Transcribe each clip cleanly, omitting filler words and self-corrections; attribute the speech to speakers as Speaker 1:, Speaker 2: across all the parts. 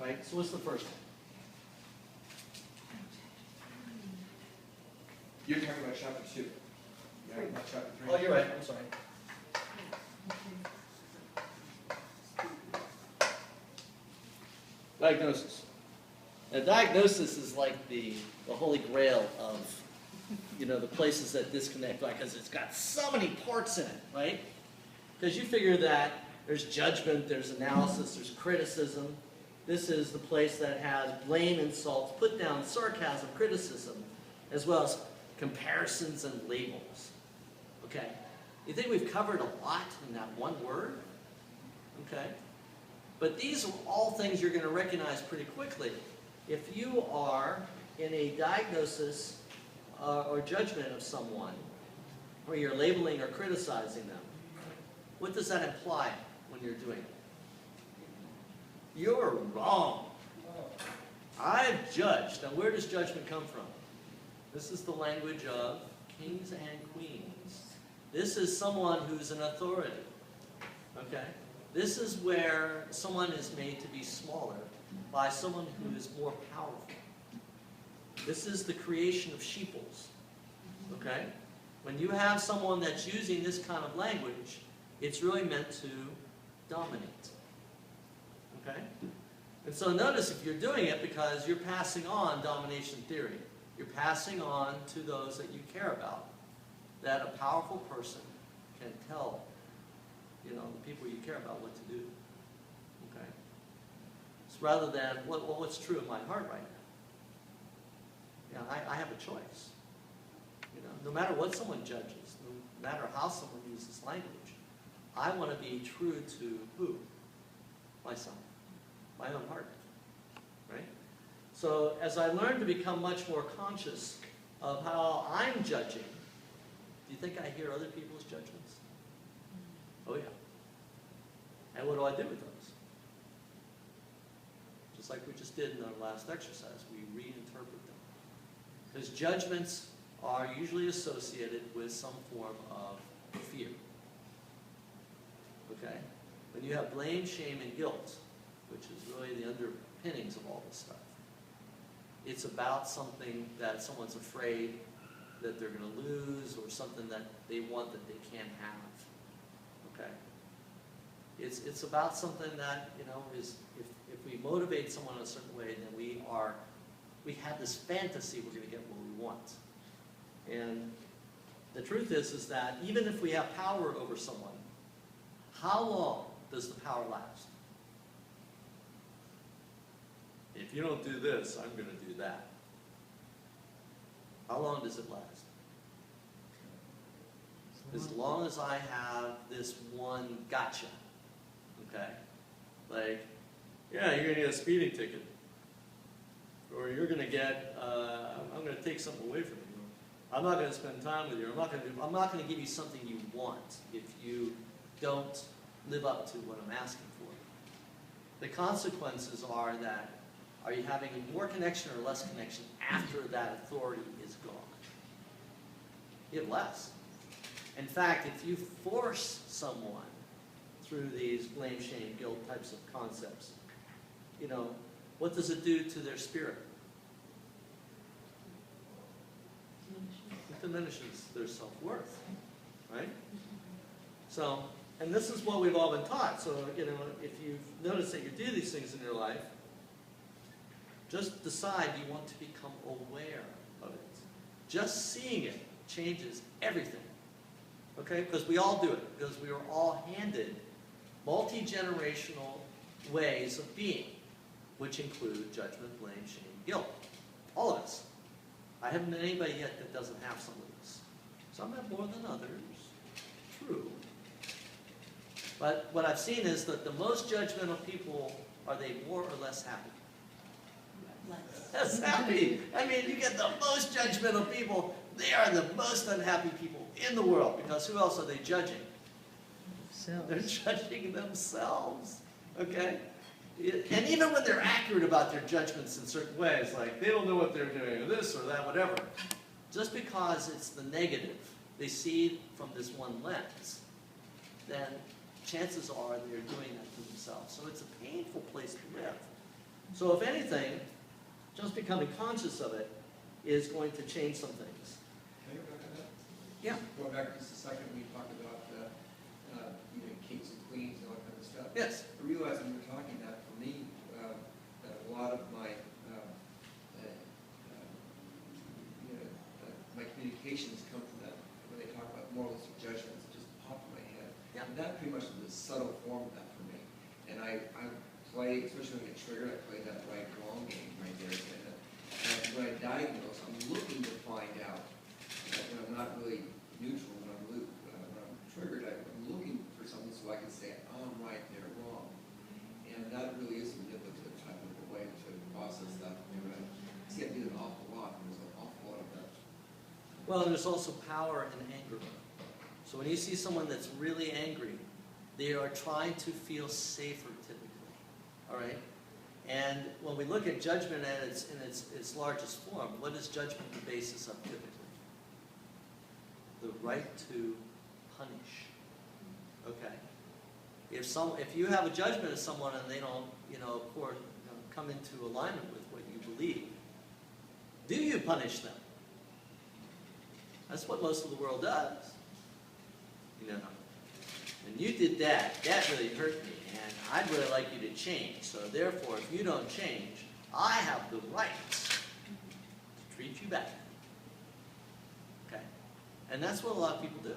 Speaker 1: right? So what's the first one?
Speaker 2: You're talking about chapter 2. Yeah, not chapter 3.
Speaker 1: Oh, you're right. I'm sorry. Diagnosis. Now, diagnosis is like the holy grail of, the places that disconnect, because it's got so many parts in it, right? Because you figure that there's judgment, there's analysis, there's criticism. This is the place that has blame, insults, put down, sarcasm, criticism, as well as comparisons and labels. Okay? You think we've covered a lot in that one word? Okay? But these are all things you're going to recognize pretty quickly. If you are in a diagnosis or judgment of someone, where you're labeling or criticizing them, what does that imply when you're doing it? You're wrong. I've judged. Now, where does judgment come from? This is the language of kings and queens. This is someone who's an authority. Okay? This is where someone is made to be smaller by someone who is more powerful. This is the creation of sheeples. Okay? When you have someone that's using this kind of language, it's really meant to dominate. Okay? And so notice if you're doing it because you're passing on domination theory. You're passing on to those that you care about that a powerful person can tell, the people you care about what to do. Okay? So rather than, what's true in my heart right now? I have a choice. No matter what someone judges, no matter how someone uses language, I want to be true to who? Myself. My own heart. Right? So as I learn to become much more conscious of how I'm judging, do you think I hear other people's judgments? Oh yeah. And what do I do with those? Just like we just did in our last exercise, we reinterpret them. Because judgments are usually associated with some form of fear. Okay? When you have blame, shame, and guilt, which is really the underpinnings of all this stuff, it's about something that someone's afraid that they're going to lose, or something that they want that they can't have. Okay? It's about something that, is if we motivate someone in a certain way, then we have this fantasy we're going to get what we want. And the truth is that even if we have power over someone, how long does the power last? If you don't do this, I'm going to do that. How long does it last? As long as I have this one gotcha. Okay? Like, yeah, you're going to get a speeding ticket. Or you're going to get, I'm going to take something away from you. I'm not going to spend time with you. I'm not going to give you something you want if you don't live up to what I'm asking for. The consequences are that, are you having more connection or less connection after that authority is gone? You have less. In fact, if you force someone through these blame, shame, guilt types of concepts, what does it do to their spirit? It diminishes their self-worth, right? So, and this is what we've all been taught. So, if you've noticed that you do these things in your life, just decide you want to become aware of it. Just seeing it changes everything. Okay? Because we all do it. Because we are all handed multi-generational ways of being, which include judgment, blame, shame, guilt. All of us. I haven't met anybody yet that doesn't have some of this. Some have more than others. True. But what I've seen is that the most judgmental people, are they more or less happy? Less happy. I mean, you get the most judgmental people. They are the most unhappy people in the world, because who else are they judging? They're judging themselves. Okay? And even when they're accurate about their judgments in certain ways, like they don't know what they're doing, or this or that, whatever, just because it's the negative they see from this one lens, then chances are they're doing that to themselves. So it's a painful place to live. So if anything, just becoming conscious of it is going to change some things.
Speaker 2: Can I go back to that?
Speaker 1: Yeah.
Speaker 2: Going back just a second, we talked about, kings and queens and all that kind of stuff.
Speaker 1: Yes.
Speaker 2: I realized when you were talking that, for me, that a lot of my, my communications come from that, when they talk about moralistic judgments, it just popped in my head.
Speaker 1: Yeah.
Speaker 2: And that pretty much is a subtle form of that for me. And I play, especially when I get triggered, I play that right wrong game right there. And when I diagnose, I'm looking to find out that when I'm not really neutral, when I'm triggered, I'm looking for something so I can say, oh, I'm right, they're wrong. And that really is a manipulative type of a way to process that. And I see I do it an awful lot, and there's an awful lot of that.
Speaker 1: Well, there's also power in anger. So when you see someone that's really angry, they are trying to feel safer typically, all right? And when we look at judgment in its largest form, what is judgment the basis of typically? The right to punish, okay? If you have a judgment of someone and they don't, of course, come into alignment with what you believe, do you punish them? That's what most of the world does. And you did that, that really hurt me, and I'd really like you to change. So therefore, if you don't change, I have the right to treat you better. Okay? And that's what a lot of people do.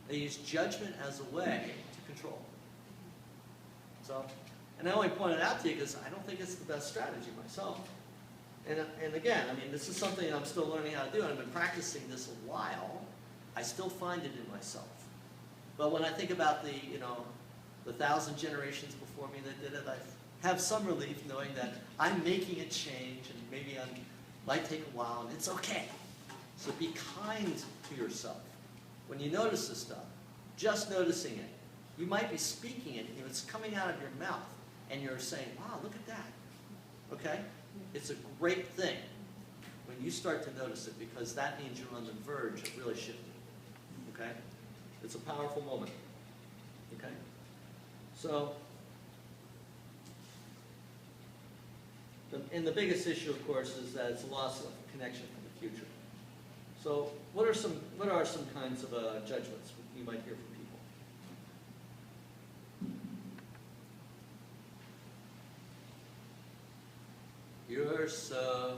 Speaker 1: They use judgment as a way to control. So, and I only point it out to you because I don't think it's the best strategy myself. And again, I mean, this is something I'm still learning how to do, and I've been practicing this a while. I still find it in myself. But when I think about the 1,000 generations before me that did it, I have some relief knowing that I'm making a change, and maybe it might take a while, and it's okay. So be kind to yourself. When you notice this stuff, just noticing it, you might be speaking it, it's coming out of your mouth, and you're saying, wow, look at that. Okay? It's a great thing when you start to notice it, because that means you're on the verge of really shifting. Okay? It's a powerful moment. Okay? So, and the biggest issue, of course, is that it's a loss of connection from the future. So, what are some kinds of judgments you might hear from people? You're so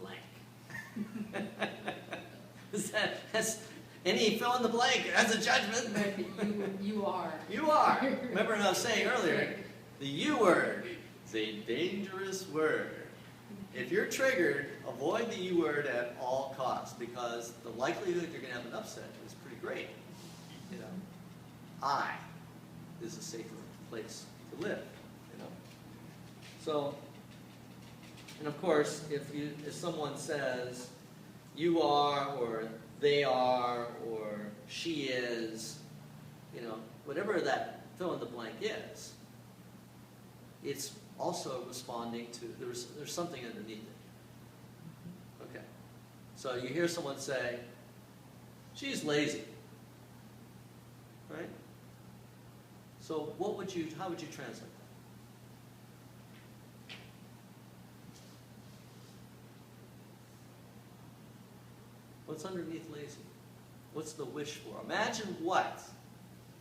Speaker 1: blank. That's any fill in the blank. That's a judgment.
Speaker 3: You are.
Speaker 1: You are. Remember what I was saying earlier? The you word is a dangerous word. If you're triggered, avoid the you word at all costs, because the likelihood you're going to have an upset is pretty great. I is a safer place to live. So. And of course, if someone says, you are, or they are, or she is, whatever that fill in the blank is, it's also responding to, there's something underneath it. Okay. So you hear someone say, she's lazy. Right? So how would you translate that? What's underneath lazy? What's the wish for? Imagine what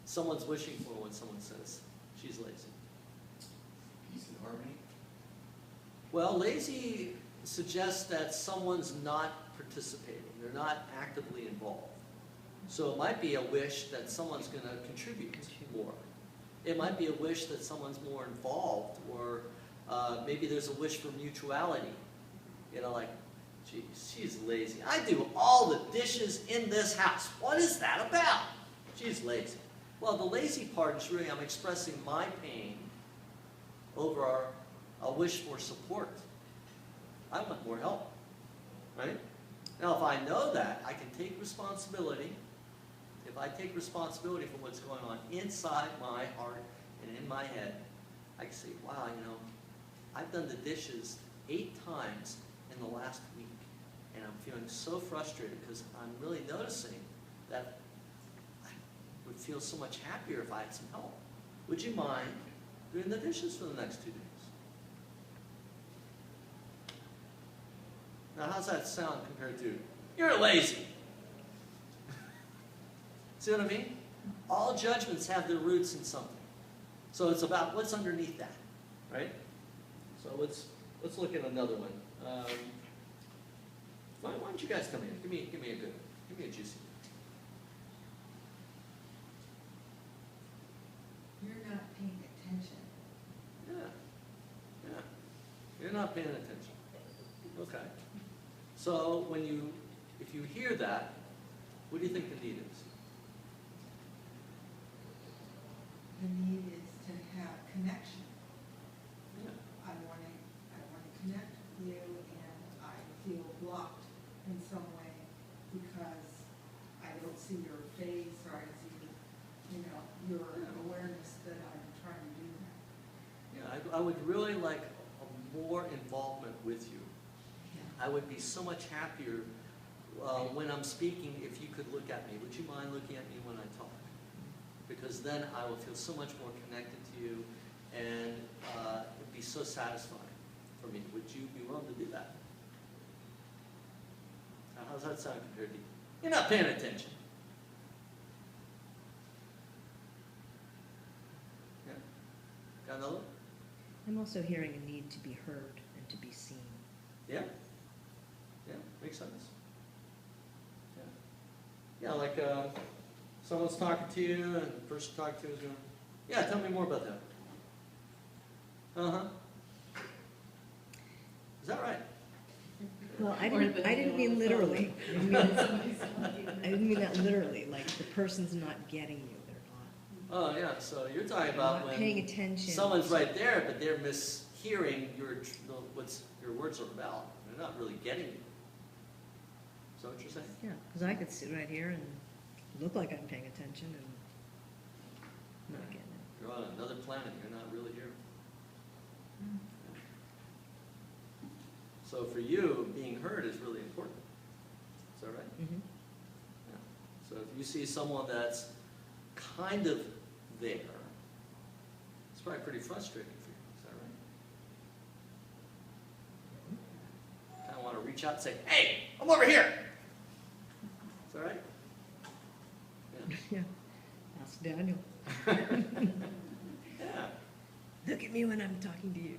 Speaker 1: someone's wishing for when someone says she's lazy.
Speaker 2: Peace and harmony.
Speaker 1: Well, lazy suggests that someone's not participating. They're not actively involved. So it might be a wish that someone's going to contribute more. It might be a wish that someone's more involved, or maybe there's a wish for mutuality. Like, geez, she's lazy. I do all the dishes in this house. What is that about? She's lazy. Well, the lazy part is really I'm expressing my pain over a wish for support. I want more help, right? Now, if I know that, I can take responsibility. If I take responsibility for what's going on inside my heart and in my head, I can say, wow, I've done the dishes 8 times in the last week, and I'm feeling so frustrated because I'm really noticing that I would feel so much happier if I had some help. Would you mind doing the dishes for the next 2 days? Now, how's that sound compared to, you're lazy? See what I mean? All judgments have their roots in something. So it's about what's underneath that, right? So let's look at another one. Why don't you guys come in? Give me a juicy.
Speaker 3: You're not paying attention.
Speaker 1: Yeah. You're not paying attention. Okay. So if you hear that, what do you think the need is?
Speaker 3: The need is to have connection.
Speaker 1: Yeah.
Speaker 3: I want to connect with you, and I feel blocked in some way because I don't see your face, or I see, your awareness that I'm trying to do that.
Speaker 1: Yeah, I would really like more involvement with you. I would be so much happier when I'm speaking if you could look at me. Would you mind looking at me when I talk? Because then I will feel so much more connected to you, and it would be so satisfying for me. Would you be willing to do that? Now, how's that sound compared to you? You're not paying attention. Yeah? Got another one?
Speaker 4: I'm also hearing a need to be heard and to be seen.
Speaker 1: Yeah? Yeah, makes sense. Yeah, like someone's talking to you, and the person talking to you is going, yeah, tell me more about that. Uh-huh. Is that right?
Speaker 4: Well, I didn't mean literally. I didn't mean that literally, like the person's not getting you, they're
Speaker 1: Oh, yeah, so you're talking
Speaker 4: not.
Speaker 1: about
Speaker 4: Not paying
Speaker 1: when
Speaker 4: attention.
Speaker 1: someone's right there, but they're mishearing what your words are about. They're not really getting you. Is that what you're saying?
Speaker 4: Yeah, because I could sit right here and look like I'm paying attention and not getting it.
Speaker 1: You're on another planet. You're not really here. So for you, being heard is really important. Is that right?
Speaker 4: Mm-hmm.
Speaker 1: Yeah. So if you see someone that's kind of there, it's probably pretty frustrating for you. Is that right? Kind of want to reach out and say, hey, I'm over here. Is that right?
Speaker 4: Yeah. Ask Daniel.
Speaker 1: Yeah.
Speaker 4: Look at me when I'm talking to you.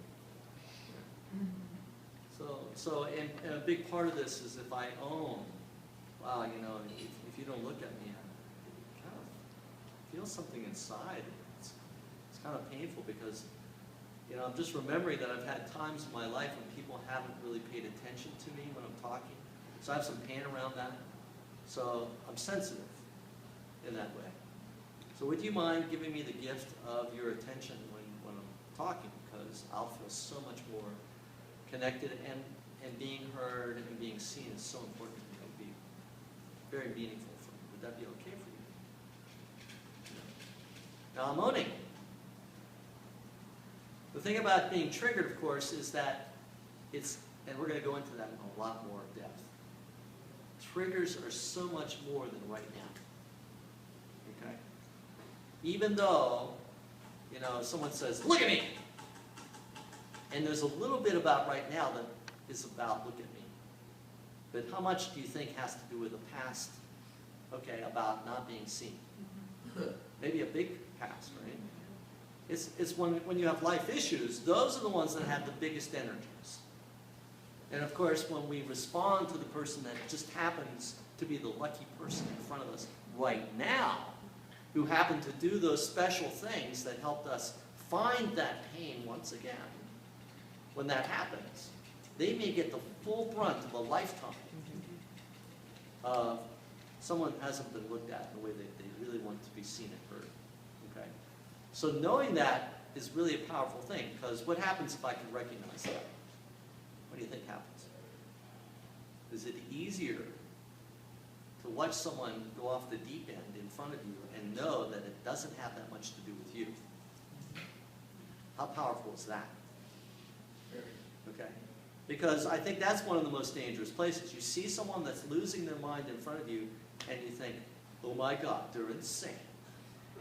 Speaker 1: And a big part of this is if I own, wow, if you don't look at me, I kind of feel something inside. It's kind of painful because, I'm just remembering that I've had times in my life when people haven't really paid attention to me when I'm talking. So I have some pain around that. So I'm sensitive in that way. So would you mind giving me the gift of your attention when I'm talking? Because I'll feel so much more connected, and being heard and being seen is so important to me. It would be very meaningful for me. Would that be okay for you? Now I'm owning. The thing about being triggered, of course, is that and we're going to go into that in a lot more depth. Triggers are so much more than right now. Okay? Even though, someone says, look at me! And there's a little bit about right now that is about look at me. But how much do you think has to do with the past, about not being seen? Maybe a big past, right? It's when you have life issues, those are the ones that have the biggest energies. And of course, when we respond to the person that just happens to be the lucky person in front of us right now, who happened to do those special things that helped us find that pain once again, when that happens, they may get the full brunt of a lifetime of someone who hasn't been looked at in the way they really want to be seen and heard. Okay? So knowing that is really a powerful thing, because what happens if I can recognize that? What do you think happens? Is it easier to watch someone go off the deep end in front of you and know that it doesn't have that much to do with you? How powerful is that? Okay? Because I think that's one of the most dangerous places. You see someone that's losing their mind in front of you, and you think, oh my God, they're insane.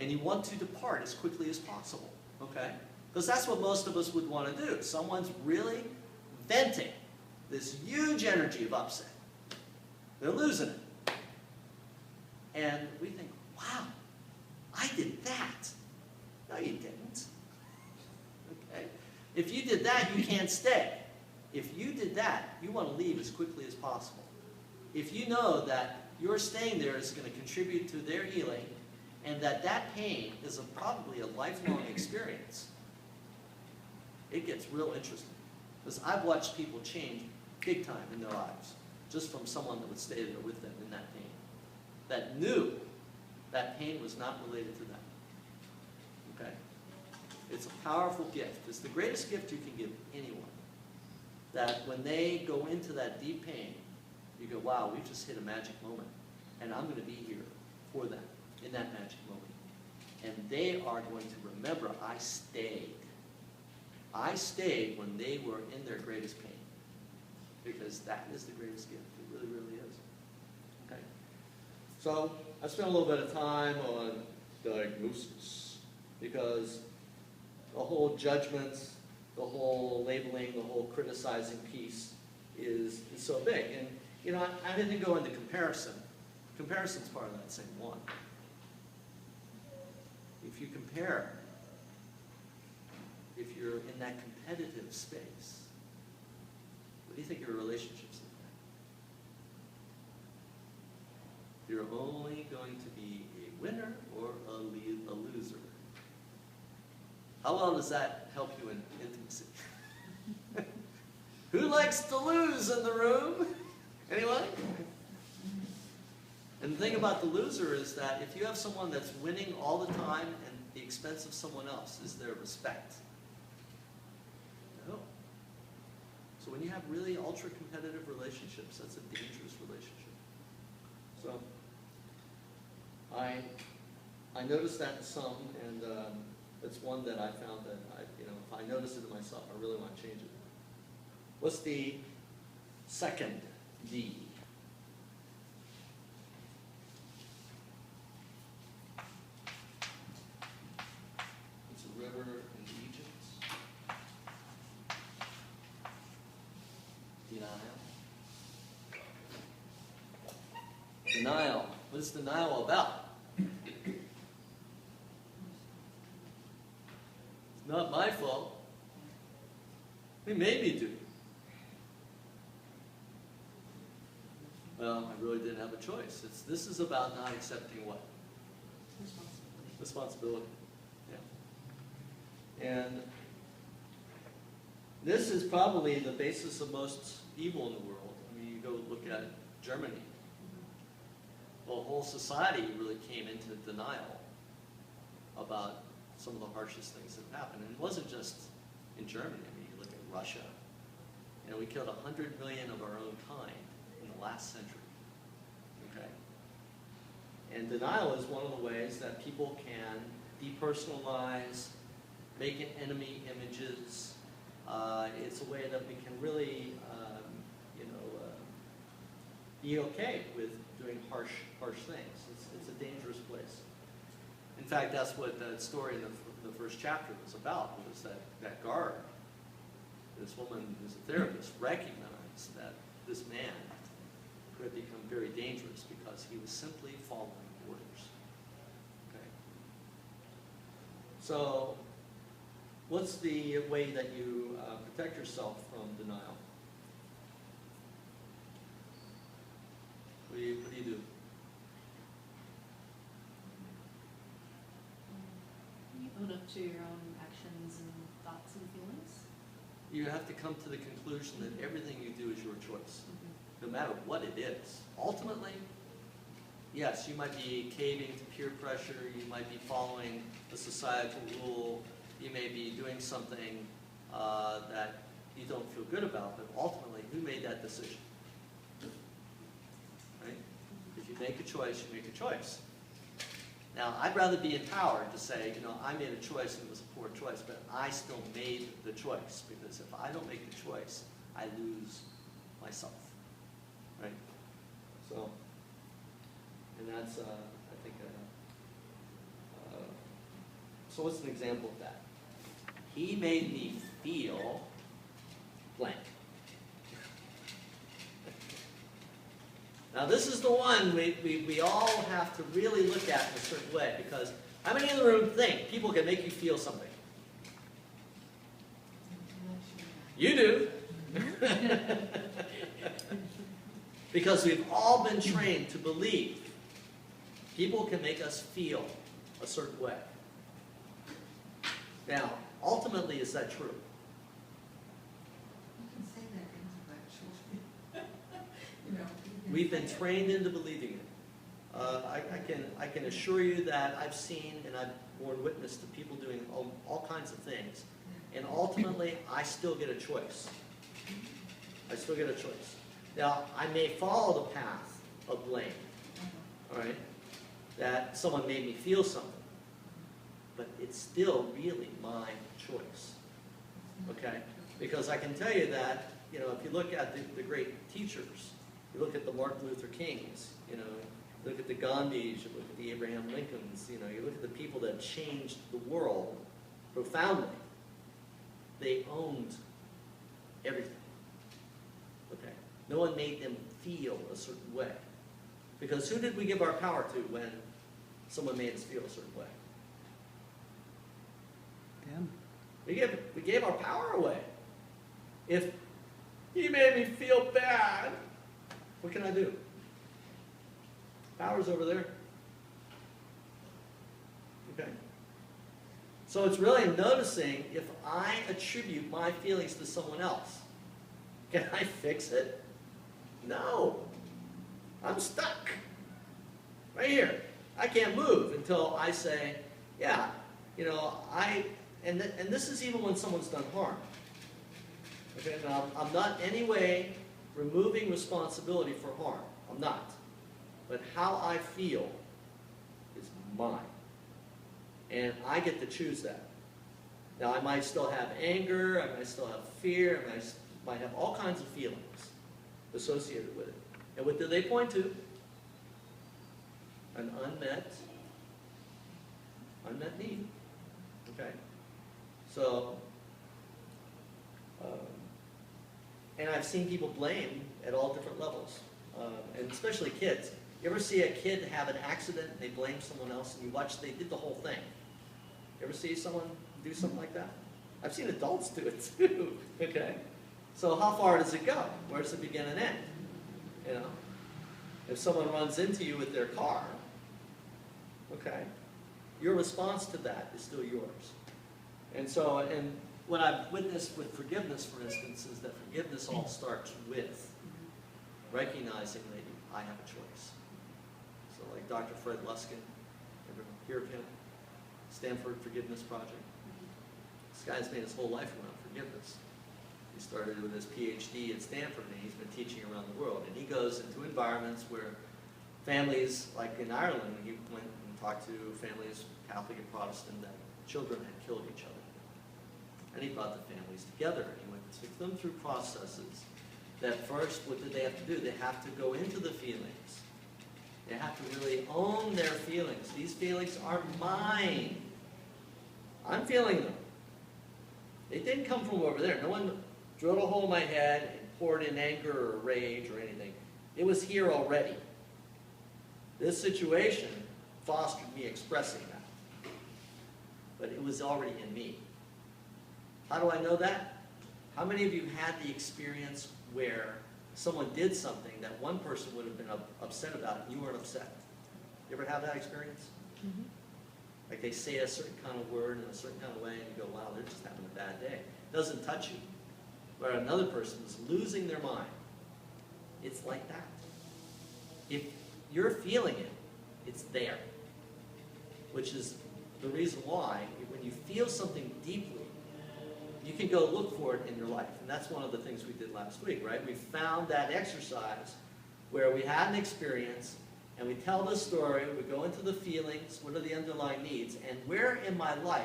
Speaker 1: And you want to depart as quickly as possible. Okay? Because that's what most of us would want to do. Someone's really venting. this huge energy of upset. They're losing it. And we think, wow, I did that. No, you didn't. Okay? If you did that, you can't stay. If you did that, you want to leave as quickly as possible. If you know that your staying there is going to contribute to their healing, and that pain is probably a lifelong experience, it gets real interesting. Because I've watched people change big time in their lives, just from someone that would stay there with them in that pain, that knew that pain was not related to them. Okay? It's a powerful gift. It's the greatest gift you can give anyone. That when they go into that deep pain, you go, wow, we just hit a magic moment. And I'm going to be here for them in that magic moment. And they are going to remember, I stayed. I stayed when they were in their greatest pain. Because that is the greatest gift. It really, really is. Okay? So I spent a little bit of time on diagnosis. Because the whole judgments, the whole labeling, the whole criticizing piece is so big. And, you know, I didn't go into comparison. Comparison's part of that same one. If you compare, if you're in that competitive space, what do you think your relationships look like? You're only going to be a winner or a loser. How well does that help you in intimacy? Who likes to lose in the room? Anyone? And the thing about the loser is that if you have someone that's winning all the time at the expense of someone else, is there respect? No. So when you have really ultra-competitive relationships, that's a dangerous relationship. So I noticed that in some, and it's one that I found that if I notice it in myself, I really want to change it. What's the second D? It's a river in Egypt. Denial. Denial. What is denial about? It's not my fault. They made me do it. Well, I really didn't have a choice. This is about not accepting what? Responsibility. Yeah. And this is probably the basis of most evil in the world. I mean, you go look at Germany. Well, whole society really came into denial about some of the harshest things that have happened. And it wasn't just in Germany. I mean, you look at Russia. You know, we killed 100 million of our own kind in the last century. Okay? And denial is one of the ways that people can depersonalize, make it enemy images. It's a way that we can really, be okay with doing harsh things. It's a dangerous place. In fact, that's what that story in the first chapter was about, was that guard, this woman who's a therapist, recognized that this man could become very dangerous because he was simply following orders. Okay? So, what's the way that you protect yourself from denial? What do you do?
Speaker 5: You own up to your own actions and thoughts and feelings.
Speaker 1: You have to come to the conclusion that everything you do is your choice, no matter what it is. Ultimately, yes, you might be caving to peer pressure, you might be following a societal rule, you may be doing something that you don't feel good about, but ultimately, who made that decision? Right? If you make a choice, you make a choice. Now, I'd rather be empowered to say, I made a choice and it was a poor choice, but I still made the choice, because if I don't make the choice, I lose myself, right? So, and that's, I think, so what's an example of that? He made me feel blank. Now this is the one we all have to really look at in a certain way, because how many in the room think people can make you feel something? You do. Because we've all been trained to believe people can make us feel a certain way. Now, ultimately, is that true?
Speaker 3: You can say that intellectually. You know. you can
Speaker 1: We've been
Speaker 3: say it.
Speaker 1: trained into believing it. I can assure you that I've seen and I've borne witness to people doing all kinds of things. And ultimately, I still get a choice. I still get a choice. Now, I may follow the path of blame, all right? That someone made me feel something. But it's still really my choice, okay? Because I can tell you that, you know, if you look at the great teachers, you look at the Martin Luther Kings, you know, you look at the Gandhis, you look at the Abraham Lincolns, you know, you look at the people that changed the world profoundly. They owned everything, okay? No one made them feel a certain way. Because who did we give our power to when someone made us feel a certain way?
Speaker 6: Them.
Speaker 1: We gave our power away. If he made me feel bad, what can I do? Power's over there. Okay? So it's really noticing if I attribute my feelings to someone else. Can I fix it? No. I'm stuck. Right here. I can't move until I say, yeah, you know, and this is even when someone's done harm. Okay, now I'm not in any way removing responsibility for harm. I'm not. But how I feel is mine. And I get to choose that. Now I might still have anger, I might still have fear, I might have all kinds of feelings associated with it. And what do they point to? An unmet need. Okay? So, and I've seen people blame at all different levels, and especially kids. You ever see a kid have an accident and they blame someone else and you watch they did the whole thing? You ever see someone do something like that? I've seen adults do it too, okay? So how far does it go? Where does it begin and end? You know? If someone runs into you with their car, okay, your response to that is still yours. And so, and what I've witnessed with forgiveness, for instance, is that forgiveness all starts with recognizing that I have a choice. So like Dr. Fred Luskin, ever hear of him? Stanford Forgiveness Project. This guy's made his whole life around forgiveness. He started with his PhD at Stanford, and he's been teaching around the world. And he goes into environments where families, like in Ireland, he went and talked to families, Catholic and Protestant, that children had killed each other. And he brought the families together, and he went and took them through processes that first, what did they have to do? They have to go into the feelings. They have to really own their feelings. These feelings are mine. I'm feeling them. They didn't come from over there. No one drilled a hole in my head and poured in anger or rage or anything. It was here already. This situation fostered me expressing that. But it was already in me. How do I know that? How many of you had the experience where someone did something that one person would have been upset about and you weren't upset? You ever have that experience?
Speaker 4: Mm-hmm.
Speaker 1: Like they say a certain kind of word in a certain kind of way and you go, wow, they're just having a bad day. It doesn't touch you. But another person is losing their mind. It's like that. If you're feeling it, it's there. Which is the reason why when you feel something deeply, you can go look for it in your life. And that's one of the things we did last week, right? We found that exercise where we had an experience and we tell the story, we go into the feelings, what are the underlying needs, and where in my life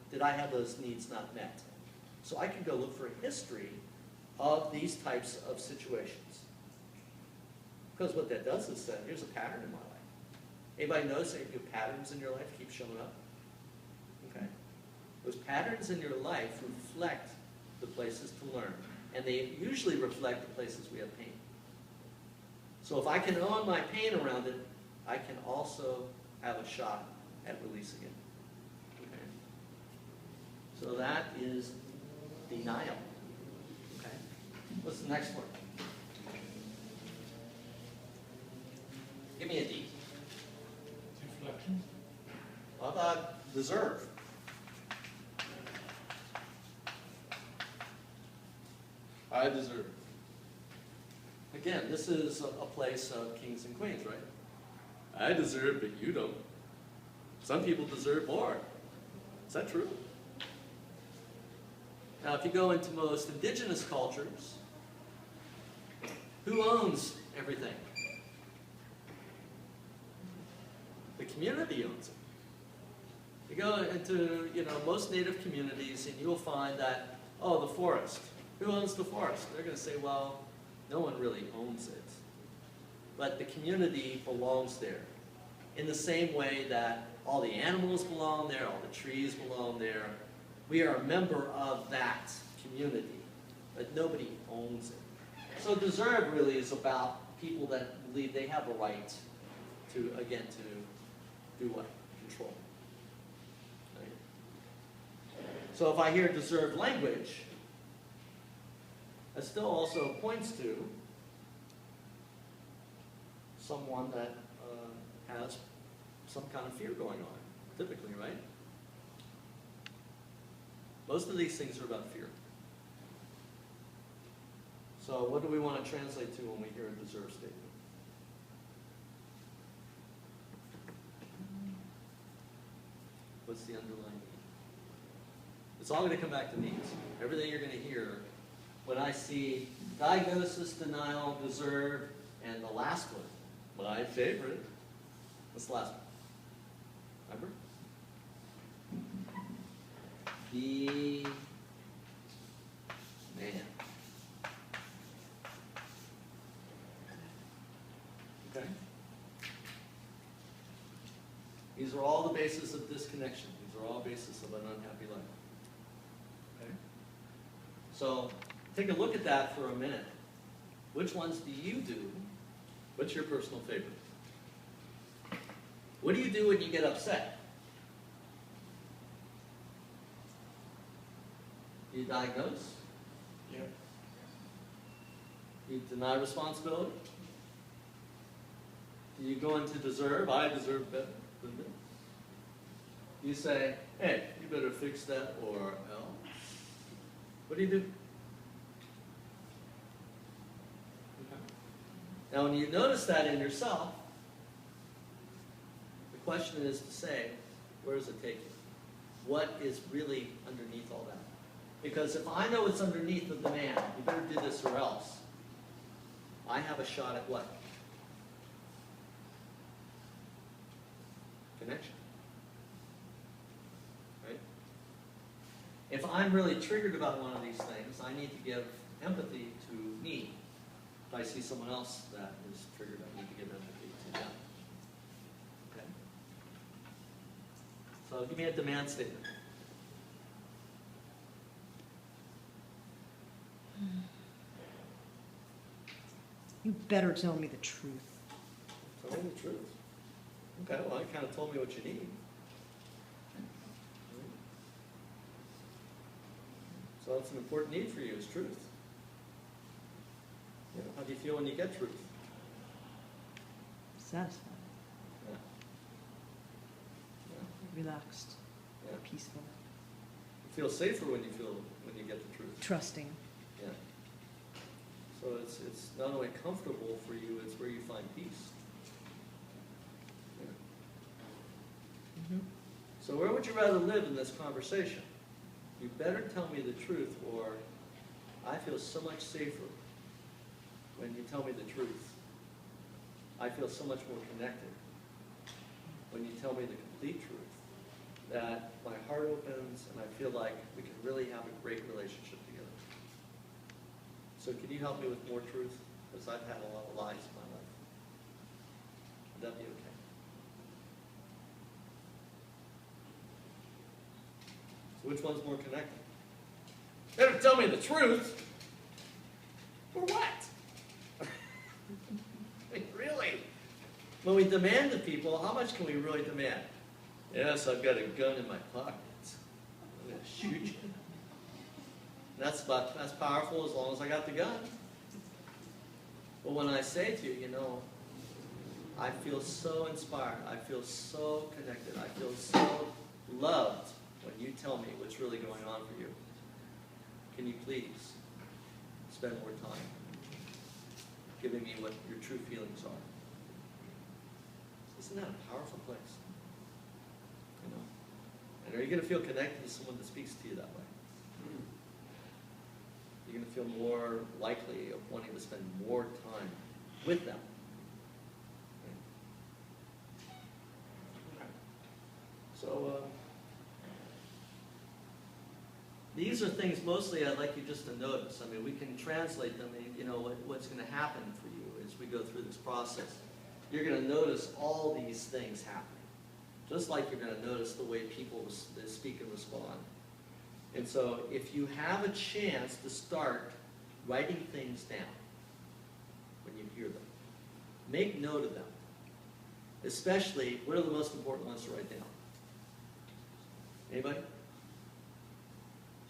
Speaker 1: did I have those needs not met? So I can go look for a history of these types of situations. Because what that does is say, here's a pattern in my life. Anybody notice that your patterns in your life keep showing up? Okay. Those patterns in your life reflect the places to learn. And they usually reflect the places we have pain. So if I can own my pain around it, I can also have a shot at releasing it. Okay? So that is denial. Okay? What's the next one? Give me a D.
Speaker 6: Deflection.
Speaker 1: How about deserve? I deserve. Again, this is a place of kings and queens, right? I deserve, but you don't. Some people deserve more. Is that true? Now, if you go into most indigenous cultures, who owns everything? The community owns it. You go into, most native communities and you'll find that, oh, the forest. Who owns the forest? They're going to say, well, no one really owns it. But the community belongs there. In the same way that all the animals belong there, all the trees belong there. We are a member of that community, but nobody owns it. So deserve really is about people that believe they have a right to, again, to do what? Control. Right? So if I hear deserved language, it still also points to someone that has some kind of fear going on, typically, right? Most of these things are about fear. So what do we want to translate to when we hear a deserve statement? What's the underlying need? It's all going to come back to needs. Everything you're going to hear when I see diagnosis, denial, deserve, and the last one, my favorite. What's the last one? Remember? Be man. Okay? These are all the bases of disconnection. These are all bases of an unhappy life. Okay? So, take a look at that for a minute. Which ones do you do? What's your personal favorite? What do you do when you get upset? Do you diagnose?
Speaker 2: Yep.
Speaker 1: Do you deny responsibility? Do you go into deserve? I deserve better than this. Do you say, hey, you better fix that or else? What do you do? Okay. Now, when you notice that in yourself, the question is to say, where does it take you? What is really underneath all that? Because if I know what's underneath the demand, you better do this or else, I have a shot at what? Connection. Right? If I'm really triggered about one of these things, I need to give empathy to me. If I see someone else that is triggered, I need to give empathy to them. Okay? So give me a demand statement.
Speaker 4: You better tell me the truth.
Speaker 1: Tell me the truth. Okay, well, you kind of told me what you need. So it's an important need for you, is truth. Yeah, how do you feel when you get truth?
Speaker 4: Satisfied,
Speaker 1: Yeah. Yeah.
Speaker 4: relaxed,
Speaker 1: Yeah.
Speaker 4: peaceful,
Speaker 1: You feel safer when you get the truth.
Speaker 4: trusting.
Speaker 1: Yeah. So it's not only comfortable for you, it's where you find peace. Yeah.
Speaker 4: Mm-hmm.
Speaker 1: So where would you rather live in this conversation? You better tell me the truth, or I feel so much safer when you tell me the truth. I feel so much more connected when you tell me the complete truth, that my heart opens and I feel like we can really have a great relationship together. So can you help me with more truth? Because I've had a lot of lies in my life. Would that be okay? So which one's more connected? Better tell me the truth. For what? When we demand of people, how much can we really demand? Yes, I've got a gun in my pocket. I'm going to shoot you. That's powerful as long as I got the gun. But when I say to you, you know, I feel so inspired, I feel so connected, I feel so loved when you tell me what's really going on for you. Can you please spend more time giving me what your true feelings are? Isn't that a powerful place? You know? And are you going to feel connected to someone that speaks to you that way? You're going to feel more likely of wanting to spend more time with them. Okay. So, these are things mostly I'd like you just to notice. I mean, we can translate them, and you know, what's going to happen for you as we go through this process. You're going to notice all these things happening. Just like you're going to notice the way people speak and respond. And so if you have a chance to start writing things down when you hear them, make note of them. Especially, what are the most important ones to write down? Anybody?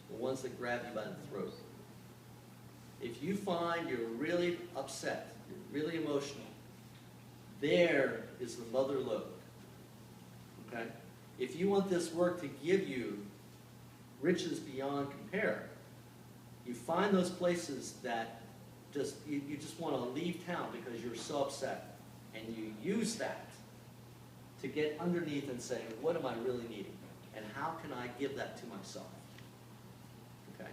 Speaker 1: The ones that grab you by the throat. If you find you're really upset, you're really emotional, there is the mother lode. Okay? If you want this work to give you riches beyond compare, you find those places that you just want to leave town because you're so upset, and you use that to get underneath and say, what am I really needing? And how can I give that to myself? Okay?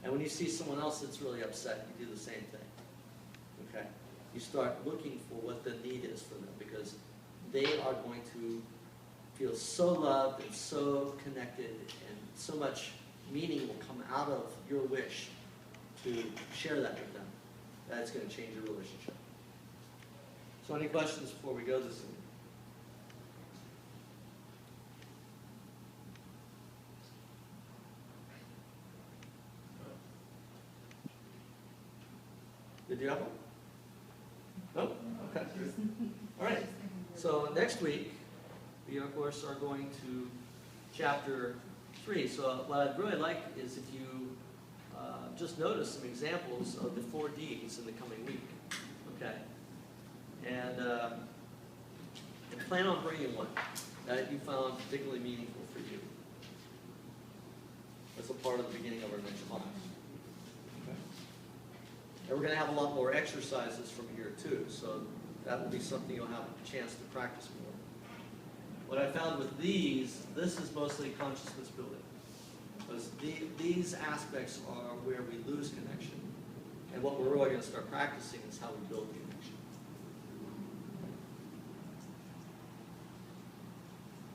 Speaker 1: And when you see someone else that's really upset, you do the same thing. Okay? You start looking for what the need is for them, because they are going to feel so loved and so connected, and so much meaning will come out of your wish to share that with them. That's going to change your relationship. So any questions before we go this evening? Did you have one? No? Okay. All right. So next week, we of course are going to chapter 3. So what I'd really like is if you just notice some examples of the 4 Ds in the coming week. Okay? And plan on bringing one that you found particularly meaningful for you. That's a part of the beginning of our next class. Okay? And we're going to have a lot more exercises from here too, so that will be something you'll have a chance to practice more. What I found with these, this is mostly consciousness building. Because these aspects are where we lose connection. And what we're really going to start practicing is how we build connection.